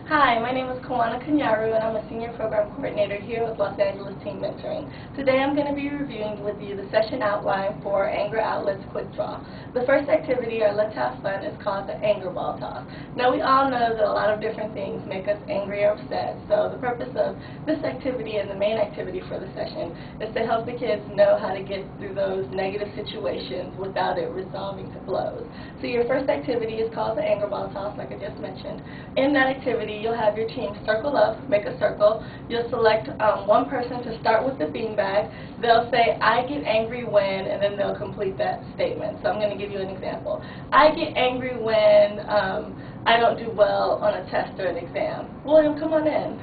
Hi, my name is Kawana Kanyaru, and I'm a Senior Program Coordinator here with Los Angeles Teen Mentoring. Today I'm going to be reviewing with you the session outline for Anger Outlets Quick Draw. The first activity, our Let's Have Fun, is called the Anger Ball Toss. Now we all know that a lot of different things make us angry or upset, so the purpose of this activity and the main activity for the session is to help the kids know how to get through those negative situations without it resolving to blows. So your first activity is called the Anger Ball Toss, like I just mentioned. In that activity, you'll have your team circle up, make a circle. You'll select one person to start with the beanbag. They'll say, I get angry when, and then they'll complete that statement. So I'm going to give you an example. I get angry when I don't do well on a test or an exam. William, come on in.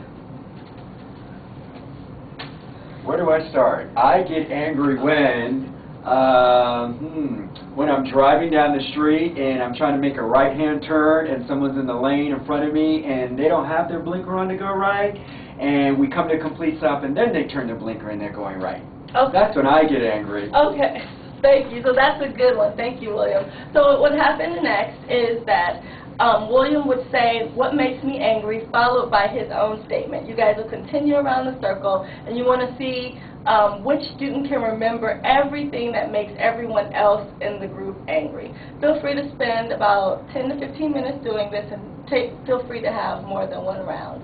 Where do I start? I get angry when I'm driving down the street and I'm trying to make a right-hand turn and someone's in the lane in front of me and they don't have their blinker on to go right, and we come to a complete stop and then they turn their blinker and they're going right. Okay. That's when I get angry. Okay. Thank you. So that's a good one. Thank you, William. So what would happen next is that William would say, what makes me angry, followed by his own statement. You guys will continue around the circle, and you want to see which student can remember everything that makes everyone else in the group angry. Feel free to spend about 10 to 15 minutes doing this, and feel free to have more than one round.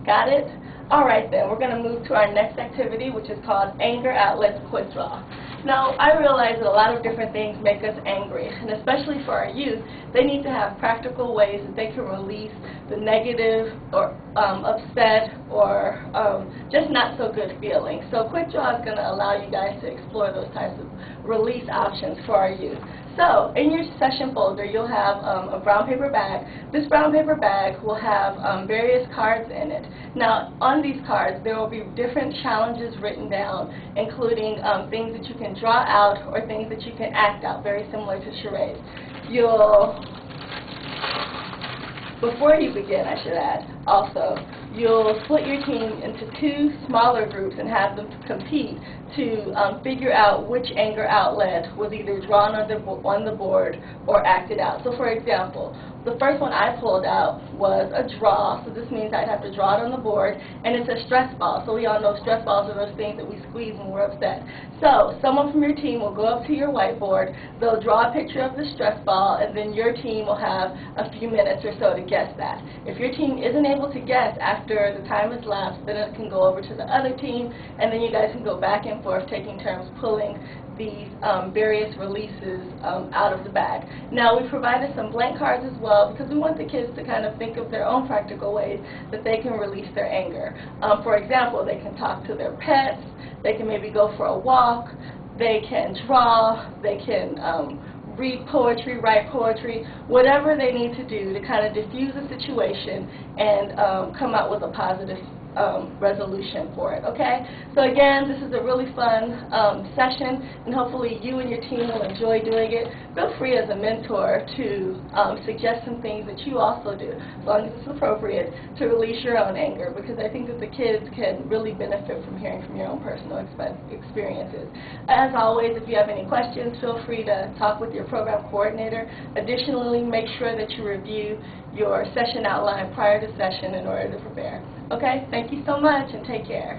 Got it? All right, then. We're going to move to our next activity, which is called Anger Outlets Quick Draw. Now, I realize that a lot of different things make us angry, and especially for our youth, they need to have practical ways that they can release the negative or upset or just not so good feelings. So Quick Draw is going to allow you guys to explore those types of release options for our youth. So, in your session folder, you'll have a brown paper bag. This brown paper bag will have various cards in it. Now, on these cards, there will be different challenges written down, including things that you can draw out or things that you can act out, very similar to charades. Before you begin, I should add, also, you'll split your team into two smaller groups and have them compete to figure out which anger outlet was either drawn on the board or acted out. So for example, the first one I pulled out was a draw, so this means I'd have to draw it on the board, and it's a stress ball. So we all know stress balls are those things that we squeeze when we're upset. So someone from your team will go up to your whiteboard, they'll draw a picture of the stress ball, and then your team will have a few minutes or so to guess that. If your team isn't able to guess after the time has lapsed, then it can go over to the other team, and then you guys can go back and forth taking turns pulling these various releases out of the bag. Now, we provided some blank cards as well because we want the kids to kind of think of their own practical ways that they can release their anger. For example, they can talk to their pets, they can maybe go for a walk, they can draw, they can read poetry, write poetry, whatever they need to do to kind of diffuse the situation and come out with a positive resolution for it, okay? So again, this is a really fun session, and hopefully you and your team will enjoy doing it. Feel free as a mentor to suggest some things that you also do, as long as it's appropriate, to release your own anger, because I think that the kids can really benefit from hearing from your own personal experiences. As always, if you have any questions, feel free to talk with your program coordinator. Additionally, make sure that you review your session outline prior to session in order to prepare. Okay, thank you so much and take care.